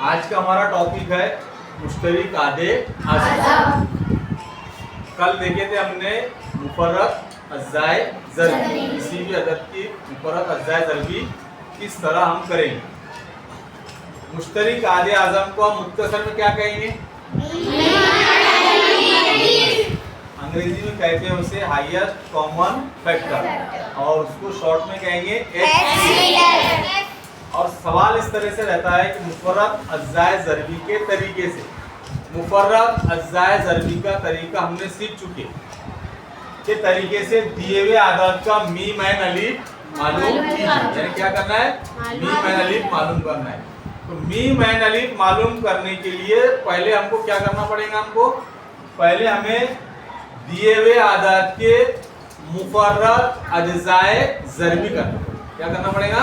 आज का हमारा टॉपिक है मुश्तरिक आधे आज़म। कल देखे थे हमने मुफर्रद अज़्ज़ाए ज़रबी, किसी भी अदद की मुफर्रद अज़्ज़ाए ज़रबी किस तरह हम करेंगे। मुश्तरिक आधे आज़म को हम मुख्तसर में क्या कहेंगे? अंग्रेजी में कहते हैं उसे हाईएस्ट कॉमन फैक्टर, और उसको शॉर्ट में कहेंगे HCF। और सवाल इस तरह से रहता है कि मुफर्रद अज़्ज़ाए ज़रबी के तरीके से, मुफर्रद अज़्ज़ाए ज़रबी का तरीका हमने सीख चुके के तरीके से दिए हुए आदाद का मीम ऐन अलीफ मालूम कीजिए। यानी क्या करना है? मीम ऐन अलीफ मालूम करना है। तो मीम ऐन अलीफ मालूम करने के लिए पहले हमको क्या करना पड़ेगा? पहले हमें दिए हुए आदाद के मुफर्रद अज़्ज़ाए ज़रबी करना। क्या करना पड़ेगा?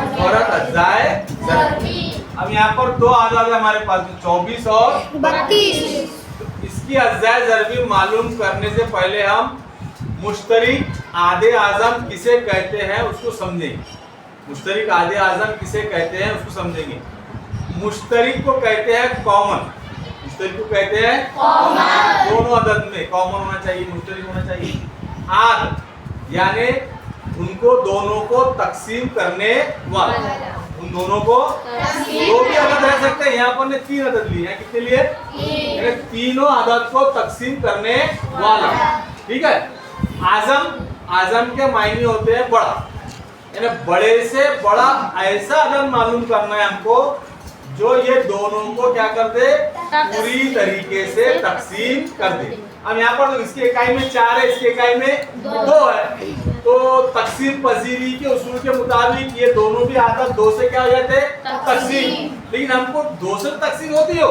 मुफर्रद अज़्ज़ाए ज़रबी। अब यहाँ पर दो आदाद है हमारे पास, 24 और 32। तो इसकी अज़्ज़ाए ज़रबी मालूम करने से पहले हम मुश्तरिक आधे आज़म किसे कहते हैं उसको समझेंगे। मुश्तरिक आधे आज़म किसे कहते हैं उसको समझेंगे। मुश्तरिक को कहते हैं कॉमन, मुश्तरिक को कहते हैं कॉमन। दोनों अदद में कॉमन होना चाहिए, मुश्तरिक होना चाहिए। आद यानी उनको दोनों को तकसीम करने वाला, उन दोनों को दो भी अदद रह सकते हैं। यहाँ पर ने 3 अदद लिए हैं, कितने लिए? तीनों अदद को तकसीम करने वाला। ठीक है। आज़म, आज़म के मायने होते हैं बड़ा, यानी बड़े से बड़ा ऐसा अदद मालूम करना है हमको जो ये दोनों को क्या कर दे? पूरी तरीके से तकसीम कर दे। अब यहाँ पर तो इसकी इकाई में 4 है, इसकी इकाई में 2 है, तो तकसीम पजीरी के उसूल के मुताबिक ये दोनों भी आदत 2 से क्या हो जाते? तकसीम। लेकिन हमको 2 से तकसीम होती हो,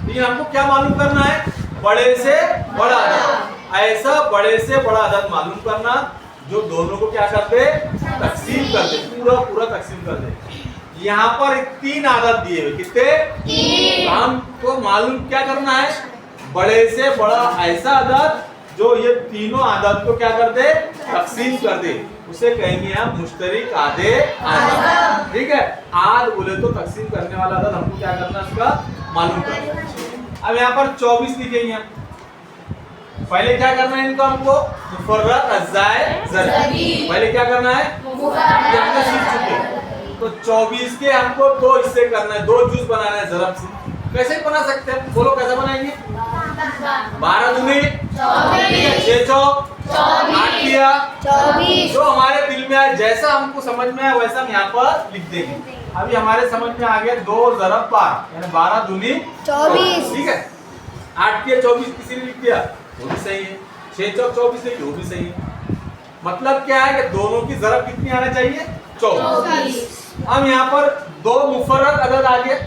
लेकिन हमको क्या मालूम करना है? बड़े से बड़ा अदद, ऐसा बड़े से बड़ा अदद मालूम करना जो दोनों को क्या कर दे? तकसीम कर दे, पूरा पूरा तकसीम कर दे। यहाँ पर 3 आदत दिए हुए, कितने? 3। हमको मालूम क्या करना है? बड़े से बड़ा ऐसा अदद जो ये तीनों आदत को क्या कर दे? तकसीम कर दे, उसे कहेंगे हम मुश्तरिक आधे आज़म। ठीक है। आद बोले तो तकसीम करने वाला अदद हमको क्या करना है? उसका मालूम करना। अब यहाँ पर 24 लिखेंगे हम। पहले क्या करना है इनको? हमको मुफर्रद अज़्ज़ाए ज़रबी पहले क्या करना है? हमने सीख चुके। तो 24 के हमको 2 हिस्से करना है, 2 जूज बनाना है ज़रब से। कैसे बना सकते हैं? बोलो कैसे बनाएंगे? 12 दूनी 24, 6 चौक 8 किया 24। जो हमारे दिल में आए, जैसा हमको समझ में आया वैसा हम यहाँ पर लिख देंगे। अभी हमारे समझ में आ गया 2 ज़रब 12 यानी 12 दूनी 24। ठीक है। 8 किया 24 किसी ने लिख दिया, वो भी सही है। 6 चौक 24 लिखी, वो भी सही है। मतलब क्या है कि दोनों की ज़रब कितनी आना चाहिए? 24। अब यहाँ पर 2 मुफर्रद अदद आ गए,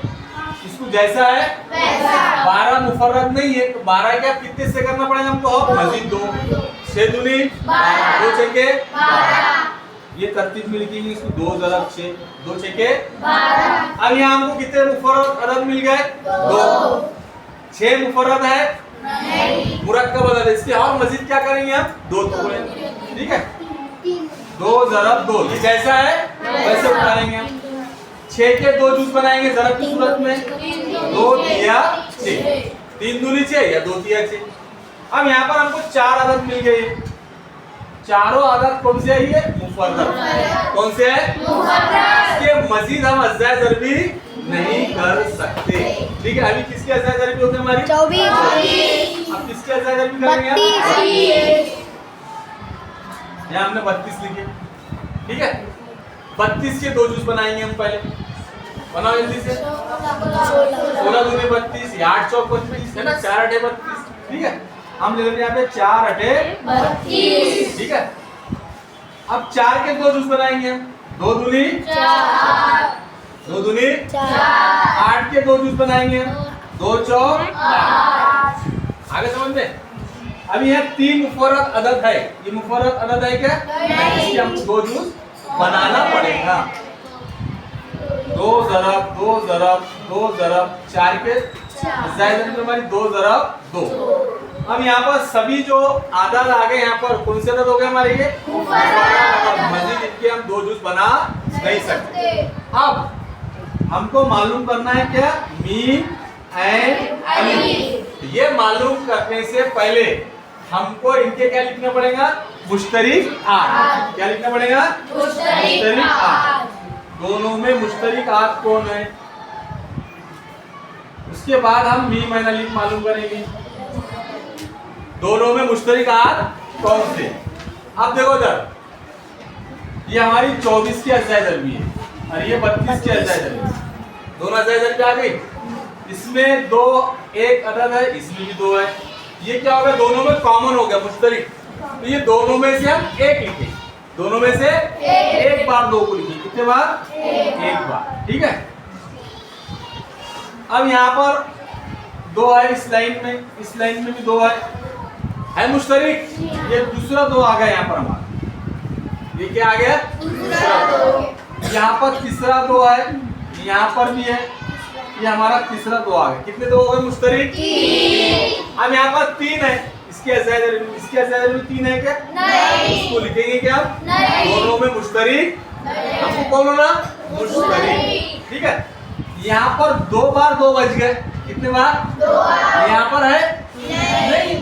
इसको जैसा है वैसा। 12 मुफर्रद नहीं है तो 12 क्या कितने से करना पड़ेगा हमको? और मजीद 2, 6 दूनी 12, 2 छके 12। ये तरतीब में लिखेंगे इसको, 2 ज़रब 6, 2 छके 12। अब यहाँ हमको कितने मुफर्रद अदद मिल गए? 2। 6 मुफर्रद है नहीं, मुरक्कब अदद। इसके और मजीद क्या करेंगे हम? 2 टुकड़े। ठीक है। 2 ज़रब 2 ये जैसा है वैसे उठाएंगे हम। 6 के 2 जूज बनाएंगे ज़रब की सूरत में, 2 तिया 6, 3 दूनी 6 या 2 तिया 6। अब यहाँ पर हमको 4 अदद मिल गए। चारों अदद कौन से है? मुफर्रद। कौन से है? मुफर्रद। इसके मजीद हम अज़्ज़ाए ज़रबी नहीं कर सकते। ठीक है। अभी किसकी अज़्ज़ाए ज़रबी होगी हमारी? 24। अब किसकी अज़्ज़ाए ज़रबी करेंगे? 32। यहाँ हमने 32 लिखे। ठीक है। 32 के 2 जूस बनाएंगे हम पहले। बनाओ जल्दी से। 16 दूनी 32, 8 चौक 32 है ना, 4 अठे 32। ठीक है। हम ले लेते हैं यहाँ पे 4 अठे 32। ठीक है। अब 4 के 2 जूस बनाएंगे हम। 2 दूनी 4, 2 दूनी 4। 8 के 2 जूस बनाएंगे हम। 2 चौक 8। आगे समझ में? अब यहाँ 3 मुफर्रद अदद है। ये मुफर्रद अदद है क्या? इसके हमको 2 जूस बनाना पड़ेगा। 2 ज़रब 2 ज़रब 2 ज़रब 4 के अज़्ज़ाए ज़रबी हमारी 2 ज़रब 2। अब यहाँ पर सभी जो आदाद आ गए, यहाँ पर कौन से अदद हो गए हमारे? ये मजीद इनके हम 2 जूस बना नहीं सकते। अब हमको मालूम करना है क्या, मीम एंड अलिफ। ये मालूम करने से पहले हमको इनके क्या लिखना पड़ेगा, मुश्तरिक आद। क्या लिखना पड़ेगा, मुश्तरिक आद। दोनों में मुश्तरिक आद कौन है, उसके बाद हम मीम एंड अलिफ मालूम करेंगे। दोनों में मुश्तरिक आद कौन से। अब देखो जरा, ये हमारी 24 की अज़ाए ज़रबी है और ये 32 की अज़ाए ज़रबी है। दोनों अज़ाए ज़रबी आ गई। इसमें दो एक अदद है, इसमें भी दो है। ये क्या होगा, दोनों में कॉमन हो गया मुश्तरिक। तो ये दोनों में से हम एक लिखें, दोनों में से एक बार दो को लिखें। कितने बार, एक बार। ठीक है। अब यहाँ पर दो है, इस लाइन में भी दो है मुश्तरिक। ये दूसरा दो आ गया यहाँ पर हमारा, ये क्या आ गया, दूसरा दो। यहाँ पर तीसरा दो है, यहाँ पर भी है, ये हमारा तीसरा दो आ गया। कितने दो हो गए मुश्तरिक, तीन। अब यहाँ पर तीन है, इसके अज़ाए ज़रबी तीन है क्या, नहीं। इसको लिखेंगे क्या, नहीं। दोनों में मुश्तरिक, हमको कौन होना, मुश्तरिक। ठीक है। यहाँ पर दो बार दो बज गए। कितने बार, दो बार। यहाँ पर है नहीं,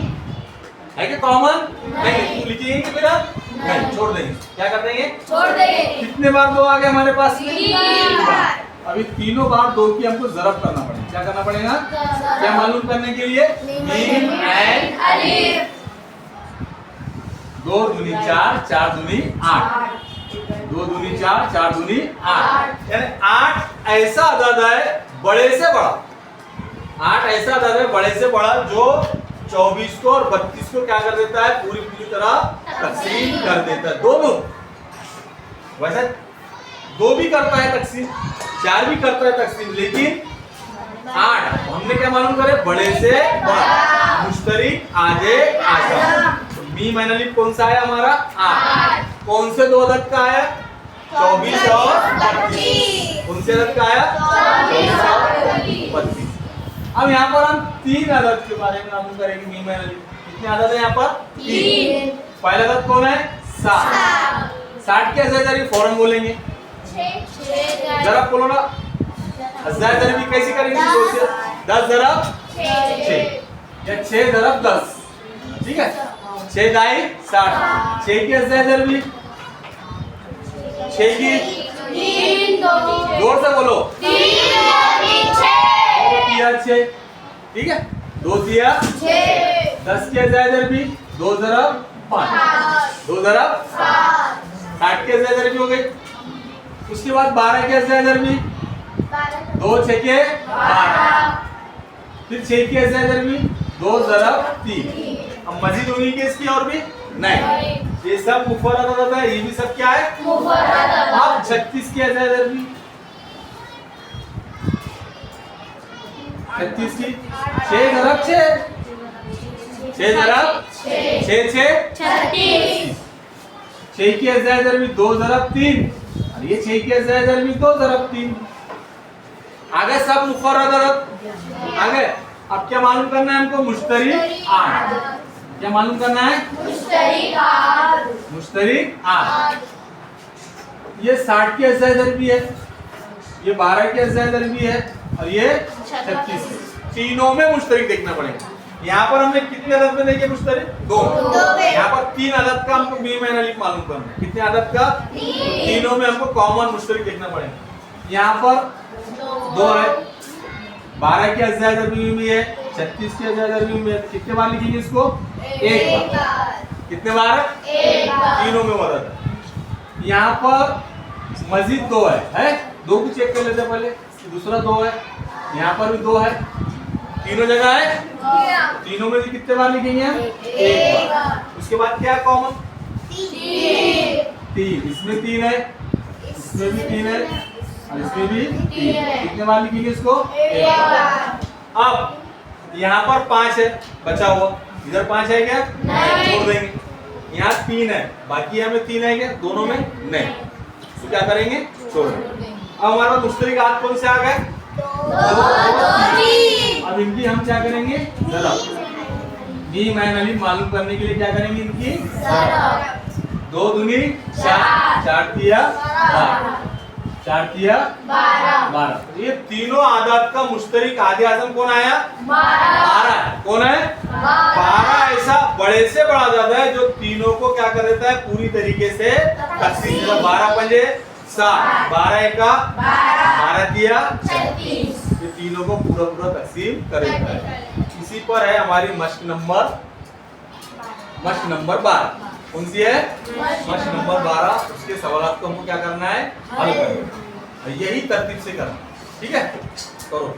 है क्या कॉमन, नहीं। तो लिखेंगे कि बेटा नहीं, छोड़ देंगे। क्या कर देंगे, छोड़ देंगे। कितने बार दो आ गए हमारे पास, तीन बार। अभी तीनों बार दो की हमको ज़रब करना पड़ेगा। क्या करना पड़ेगा, क्या मालूम करने के लिए, मीम एंड अलिफ। 2 दूनी 4, 4 दूनी 8, 2 दूनी 4, 4 दूनी 8। यानी 8 ऐसा अदद है बड़े से बड़ा, 8 ऐसा अदद है बड़े से बड़ा जो 24 को और 32 को क्या कर देता है, पूरी तरह तकसीम कर देता है। दोनों वैसे दो भी करता है तकसीम, 4 भी करता है तकसीम, लेकिन 8 हमने क्या मालूम करे, बड़े से बड़ा मुश्तरिक आजे आजा। मीम एंड अलिफ कौन सा है हमारा, 8। कौन से दो अदद का आया, 24 और 32। कौन से अदद का आया, 24 और 32। अब यहाँ पर हम 3 अदद के बारे में मालूम करेंगे। मीम एंड अलिफ कितने अदद है यहाँ पर, 3। पहला अदद कौन है, 7। 60 के अज़ाए ज़रबी फौरन बोलेंगे, जरा बोलो ना, अज़ाए ज़रबी कैसे करेंगे, 10 ज़रब 6 या 6 ज़रब 10। ठीक है। 6 दाई 60, 6 की अज़ाए ज़रबी, 6 की 3, जोर से बोलो, 6। ठीक है। 2 दिया 6, 10 की अज़ाए ज़रबी, 2 ज़रब 5, 2 ज़रब 7, 60 की अज़ाए ज़रबी हो गई। उसके बाद 12 की अज़ाए ज़रबी, 2 6 के 12, फिर 6 की अज़ाए ज़रबी, 2 ज़रब 3। अब मजीद होगी कि इसकी और भी नहीं, ये सब मुफर्रद अदद है, ये भी सब क्या है, मुफर्रद अदद। अब 36 की अज़ाए ज़रबी, 36 की 6 ज़रब 6, 6 ज़रब 6 36। 6 की अज़ाए ज़रबी 2 ज़रब 3, और ये 6 की अज़ाए ज़रबी 2 ज़रब 3। आगे सब मुफर्रद अदद आगे। अब क्या मालूम करना है हमको, मुश्तरिक आद। क्या मालूम करना है, मुश्तरिक आद, मुश्तरिक आद। ये 60 की अज़ाए ज़रबी है, ये 12 की अज़ाए ज़रबी है, और ये 36। तीनों में मुश्तरिक देखना पड़ेगा। यहाँ पर हमने कितने अदद में देखे मुश्तरिक, 2। यहाँ पर 3 अदद का हमको मीम एंड अलिफ मालूम करना है। कितने अदद का, 3। तीनों में हमको कॉमन मुश्तरिक देखना पड़ेगा। यहाँ पर 2 है, 12 की अज़ाए ज़रबी में है, 36 की अज़ाए ज़रबी में है। कितने बार लिखेंगे इसको, एक बार। कितने बार, एक बार। तीनों में अदद है। यहाँ पर मजीद 2 है 2 को चेक कर लेते हैं पहले। दूसरा 2 है, यहाँ पर भी 2 है, तीनों जगह है। तीनों में भी कितने बार लिखेंगे हम, एक बार। उसके बाद क्या कॉमन, 3। इसमें 3 है, इसमें भी 3 है, और इसमें भी 3। कितने बार लिखेंगे इसको, एक बार। अब यहाँ पर 5 है बचा हुआ, इधर 5 है क्या, नहीं, छोड़ देंगे। यहाँ 3 है, बाकी यहाँ में 3 है क्या, दोनों में नहीं, तो क्या करेंगे, छोड़ देंगे। अब हमारा मुश्तरिक आद कौन से आ गए, 2। अब इनकी हम क्या करेंगे, मीम एंड अलिफ मालूम करने के लिए क्या करेंगे, इनकी 2 दूनी 4, 4 तिया 12, 4 तिया 12। ये तीनों आदत का मुश्तरक आधे आजम कौन आया? 12 है। कौन है? 12 ऐसा बड़े से बड़ा ज्यादा है जो तीनों को क्या कर देता है? पूरी तरीके से तकसीम। 12 पंजे 60, 12 एका 12 तिया 36। ये तीनों को पूरा तकसीम कर देता है। इसी पर है हमारी मश्क नंबर 12। कौन सी है? मश्क नंबर 12। उसके सवाल को हमको क्या करना है? हल करना है। यही तरतीब से करना, ठीक है? करो।